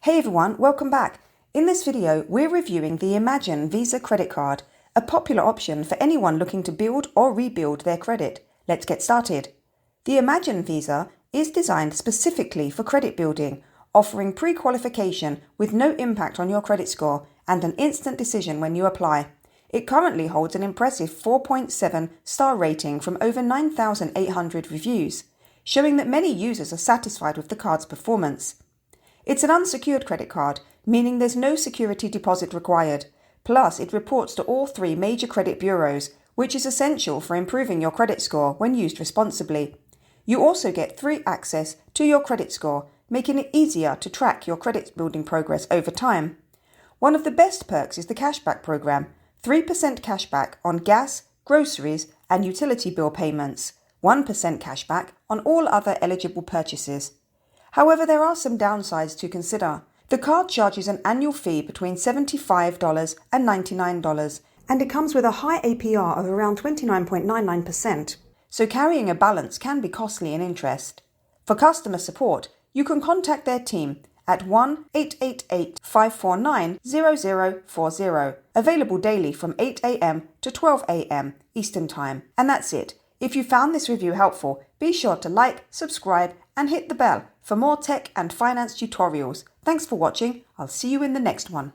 Hey everyone, welcome back. In this video, we're reviewing the Imagine Visa credit card, a popular option for anyone looking to build or rebuild their credit. Let's get started. The Imagine Visa is designed specifically for credit building, offering pre-qualification with no impact on your credit score and an instant decision when you apply. It currently holds an impressive 4.7 star rating from over 9,800 reviews, showing that many users are satisfied with the card's performance. It's an unsecured credit card, meaning there's no security deposit required. Plus, it reports to all three major credit bureaus, which is essential for improving your credit score when used responsibly. You also get free access to your credit score, making it easier to track your credit building progress over time. One of the best perks is the cashback program, 3% cashback on gas, groceries, and utility bill payments, 1% cashback on all other eligible purchases. However, there are some downsides to consider. The card charges an annual fee between $75 and $99, and it comes with a high APR of around 29.99%, so carrying a balance can be costly in interest. For customer support, you can contact their team at 1-888-549-0040, available daily from 8 a.m. to 12 a.m. Eastern Time. And that's it. If you found this review helpful, be sure to like, subscribe, and hit the bell for more tech and finance tutorials. Thanks for watching. I'll see you in the next one.